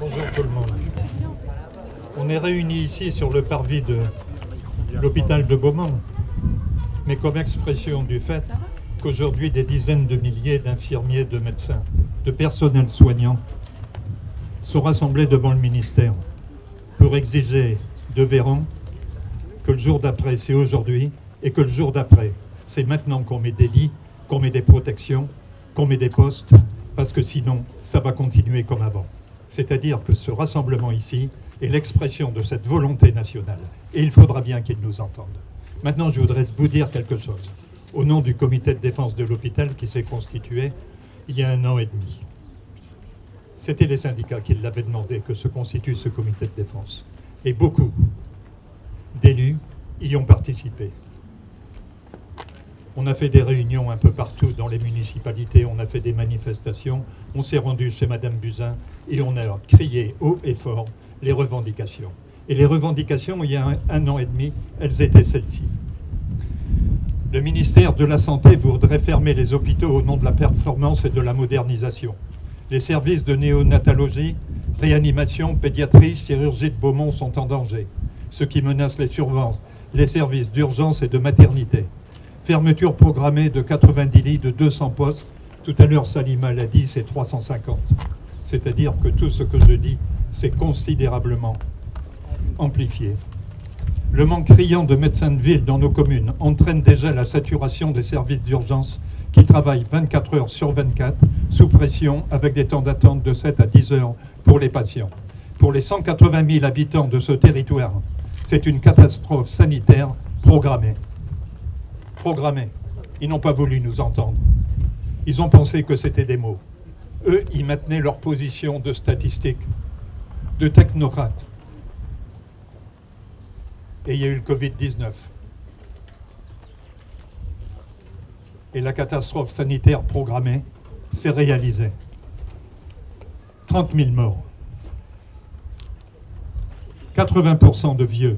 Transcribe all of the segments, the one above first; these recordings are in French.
Bonjour tout le monde. On est réunis ici sur le parvis de l'hôpital de Beaumont, mais comme expression du fait qu'aujourd'hui des dizaines de milliers d'infirmiers, de médecins, de personnels soignants sont rassemblés devant le ministère pour exiger de Véran que le jour d'après c'est aujourd'hui et que le jour d'après c'est maintenant qu'on met des lits, qu'on met des protections, qu'on met des postes, parce que sinon ça va continuer comme avant. C'est-à-dire que ce rassemblement ici est l'expression de cette volonté nationale. Et il faudra bien qu'ils nous entendent. Maintenant, je voudrais vous dire quelque chose. Au nom du comité de défense de l'hôpital qui s'est constitué il y a 1 an et demi. C'était les syndicats qui l'avaient demandé que se constitue ce comité de défense. Et beaucoup d'élus y ont participé. On a fait des réunions un peu partout dans les municipalités, on a fait des manifestations, on s'est rendu chez Madame Buzyn et on a crié haut et fort les revendications. Et les revendications, il y a 1 an et demi, elles étaient celles-ci. Le ministère de la Santé voudrait fermer les hôpitaux au nom de la performance et de la modernisation. Les services de néonatologie, réanimation, pédiatrie, chirurgie de Beaumont sont en danger, ce qui menace les survenants, les services d'urgence et de maternité. Fermeture programmée de 90 lits, de 200 postes. Tout à l'heure, Salima l'a dit, c'est 350. C'est-à-dire que tout ce que je dis, c'est considérablement amplifié. Le manque criant de médecins de ville dans nos communes entraîne déjà la saturation des services d'urgence qui travaillent 24 heures sur 24, sous pression, avec des temps d'attente de 7 à 10 heures pour les patients. Pour les 180 000 habitants de ce territoire, c'est une catastrophe sanitaire programmée. Ils n'ont pas voulu nous entendre. Ils ont pensé que c'était des mots. Eux, ils maintenaient leur position de statistiques, de technocrates. Et il y a eu le Covid-19. Et la catastrophe sanitaire programmée s'est réalisée. 30 000 morts. 80% de vieux.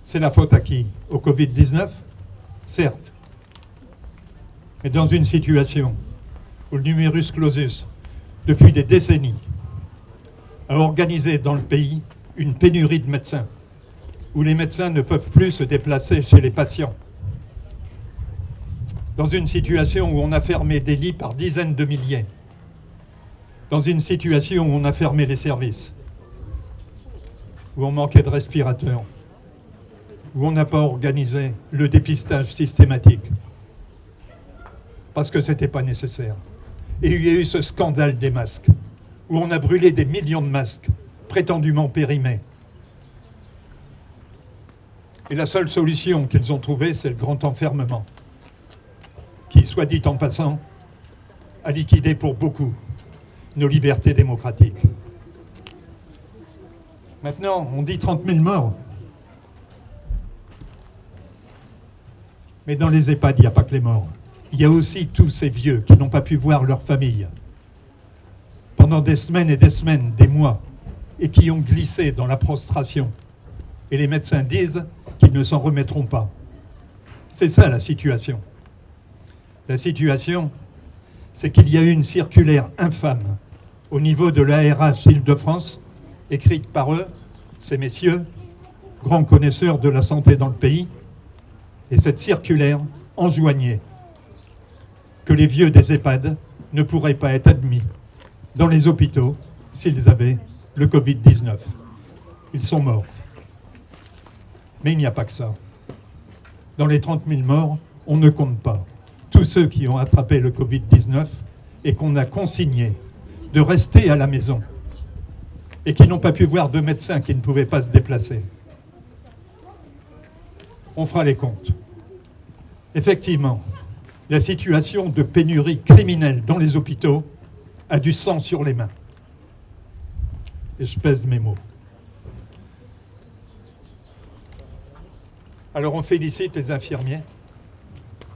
C'est la faute à qui? Au Covid-19? Certes. Mais dans une situation où le numerus clausus, depuis des décennies, a organisé dans le pays une pénurie de médecins, où les médecins ne peuvent plus se déplacer chez les patients, dans une situation où on a fermé des lits par dizaines de milliers, dans une situation où on a fermé les services, où on manquait de respirateurs, où on n'a pas organisé le dépistage systématique, parce que ce n'était pas nécessaire. Et il y a eu ce scandale des masques, où on a brûlé des millions de masques, prétendument périmés. Et la seule solution qu'ils ont trouvée, c'est le grand enfermement, qui, soit dit en passant, a liquidé pour beaucoup nos libertés démocratiques. Maintenant, on dit 30 000 morts. Mais dans les EHPAD, il n'y a pas que les morts. Il y a aussi tous ces vieux qui n'ont pas pu voir leur famille pendant des semaines et des semaines, des mois, et qui ont glissé dans la prostration. Et les médecins disent qu'ils ne s'en remettront pas. C'est ça la situation. La situation, c'est qu'il y a eu une circulaire infâme au niveau de l'ARH Île-de-France, écrite par eux, ces messieurs, grands connaisseurs de la santé dans le pays, et cette circulaire enjoignait que les vieux des EHPAD ne pourraient pas être admis dans les hôpitaux s'ils avaient le Covid-19. Ils sont morts. Mais il n'y a pas que ça. Dans les 30 000 morts, on ne compte pas tous ceux qui ont attrapé le Covid-19 et qu'on a consigné de rester à la maison et qui n'ont pas pu voir de médecins qui ne pouvaient pas se déplacer. On fera les comptes. Effectivement, la situation de pénurie criminelle dans les hôpitaux a du sang sur les mains. Et je pèse mes mots. Alors on félicite les infirmiers.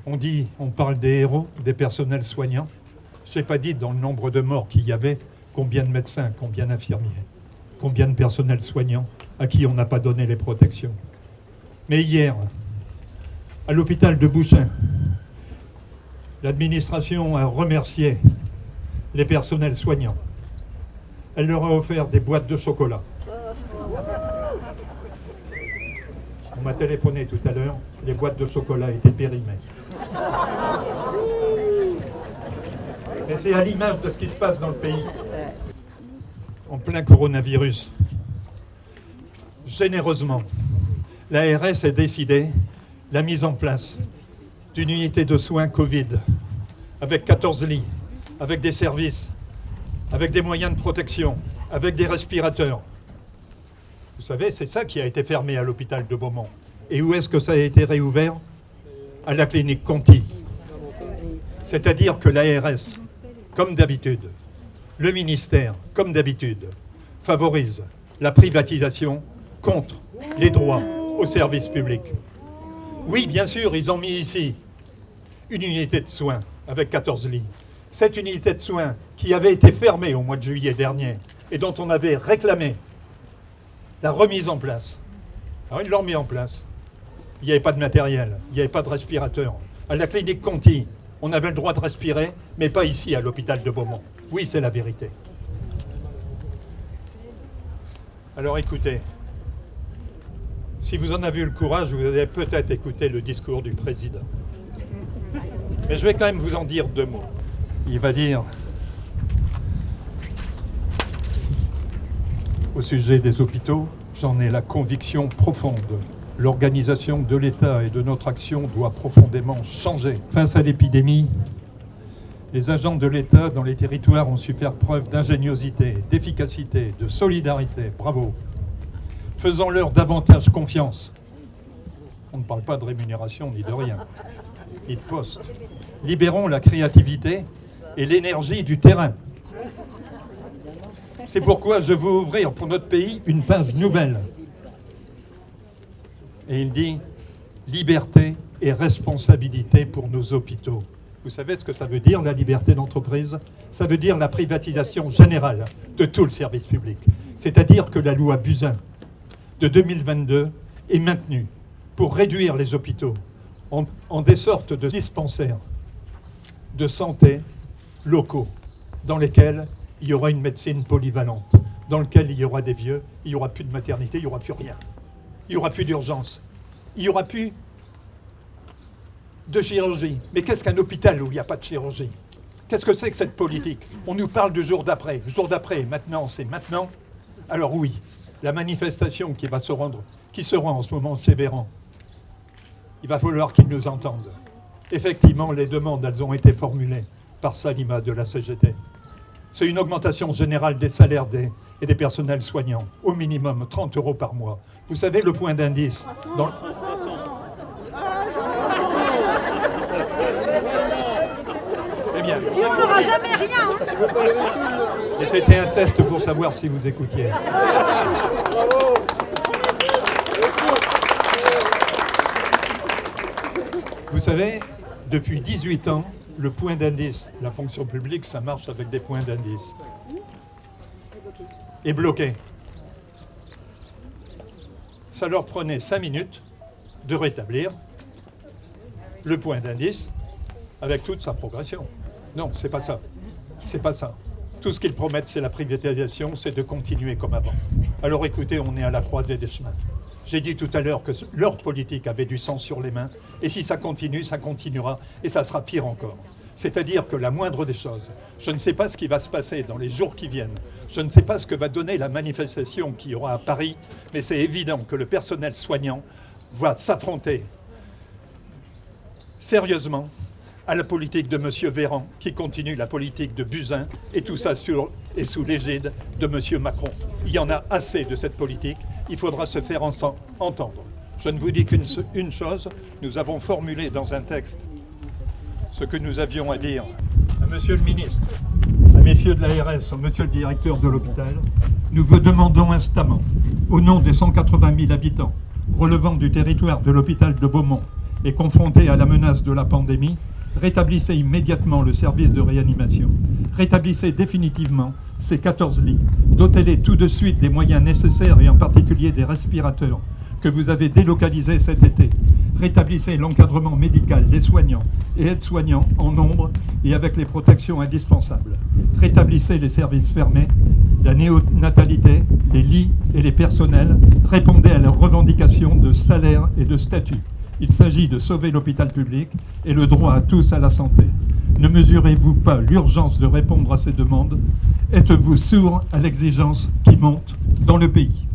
On parle des héros, des personnels soignants. Je n'ai pas dit dans le nombre de morts qu'il y avait, combien de médecins, combien d'infirmiers, combien de personnels soignants à qui on n'a pas donné les protections. Mais hier, à l'hôpital de Bouchain, l'administration a remercié les personnels soignants. Elle leur a offert des boîtes de chocolat. On m'a téléphoné tout à l'heure, les boîtes de chocolat étaient périmées. Et c'est à l'image de ce qui se passe dans le pays. En plein coronavirus, généreusement, l'ARS a décidé la mise en place d'une unité de soins Covid, avec 14 lits, avec des services, avec des moyens de protection, avec des respirateurs. Vous savez, c'est ça qui a été fermé à l'hôpital de Beaumont. Et où est-ce que ça a été réouvert? À la clinique Conti. C'est-à-dire que l'ARS, comme d'habitude, le ministère, comme d'habitude, favorise la privatisation contre les droits au service public. Oui, bien sûr, ils ont mis ici une unité de soins avec 14 lits. Cette unité de soins qui avait été fermée au mois de juillet dernier et dont on avait réclamé la remise en place. Alors ils l'ont mis en place. Il n'y avait pas de matériel, il n'y avait pas de respirateur. À la clinique Conti, on avait le droit de respirer, mais pas ici à l'hôpital de Beaumont. Oui, c'est la vérité. Alors écoutez, si vous en avez eu le courage, vous allez peut-être écouter le discours du président. Mais je vais quand même vous en dire 2 mots. Il va dire, au sujet des hôpitaux, j'en ai la conviction profonde. L'organisation de l'État et de notre action doit profondément changer. Face à l'épidémie, les agents de l'État dans les territoires ont su faire preuve d'ingéniosité, d'efficacité, de solidarité. Bravo. Faisons-leur davantage confiance. On ne parle pas de rémunération ni de rien, ni de poste. Libérons la créativité et l'énergie du terrain. C'est pourquoi je veux ouvrir pour notre pays une page nouvelle. Et il dit « Liberté et responsabilité pour nos hôpitaux ». Vous savez ce que ça veut dire, la liberté d'entreprise? Ça veut dire la privatisation générale de tout le service public. C'est-à-dire que la loi Buzyn de 2022 est maintenue pour réduire les hôpitaux en des sortes de dispensaires de santé locaux dans lesquels il y aura une médecine polyvalente, dans lesquels il y aura des vieux, il n'y aura plus de maternité, il n'y aura plus rien. Il n'y aura plus d'urgence. Il n'y aura plus de chirurgie. Mais qu'est-ce qu'un hôpital où il n'y a pas de chirurgie? Qu'est-ce que c'est que cette politique? On nous parle du jour d'après. Le jour d'après, maintenant, c'est maintenant. Alors oui, la manifestation qui se rend en ce moment chez Véran, il va falloir qu'ils nous entendent. Effectivement, les demandes, elles ont été formulées par Salima de la CGT. C'est une augmentation générale des salaires et des personnels soignants, au minimum 30 € par mois. Vous savez, le point d'indice... Dans... Eh bien... Si on n'aura jamais rien hein. Et c'était un test pour savoir si vous écoutiez. Vous savez, depuis 18 ans, le point d'indice, la fonction publique, ça marche avec des points d'indice. Et bloqué. Ça leur prenait 5 minutes de rétablir le point d'indice avec toute sa progression. Non, c'est pas ça. C'est pas ça. Tout ce qu'ils promettent, c'est la privatisation, c'est de continuer comme avant. Alors écoutez, on est à la croisée des chemins. J'ai dit tout à l'heure que leur politique avait du sang sur les mains, et si ça continue, ça continuera, et ça sera pire encore. C'est-à-dire que la moindre des choses, je ne sais pas ce qui va se passer dans les jours qui viennent, je ne sais pas ce que va donner la manifestation qu'il y aura à Paris, mais c'est évident que le personnel soignant va s'affronter sérieusement à la politique de M. Véran, qui continue la politique de Buzyn, et tout ça sous l'égide de M. Macron. Il y en a assez de cette politique, il faudra se faire entendre. Je ne vous dis qu'une chose, nous avons formulé dans un texte ce que nous avions à dire à Monsieur le ministre, à messieurs de l'ARS, à Monsieur le directeur de l'hôpital. Nous vous demandons instamment, au nom des 180 000 habitants relevant du territoire de l'hôpital de Beaumont et confrontés à la menace de la pandémie, rétablissez immédiatement le service de réanimation. Rétablissez définitivement ces 14 lits. Dotez-les tout de suite des moyens nécessaires et en particulier des respirateurs que vous avez délocalisés cet été. Rétablissez l'encadrement médical des soignants et aides-soignants en nombre et avec les protections indispensables. Rétablissez les services fermés, la néonatalité, les lits et les personnels. Répondez à leurs revendications de salaire et de statut. Il s'agit de sauver l'hôpital public et le droit à tous à la santé. Ne mesurez-vous pas l'urgence de répondre à ces demandes? Êtes-vous sourd à l'exigence qui monte dans le pays?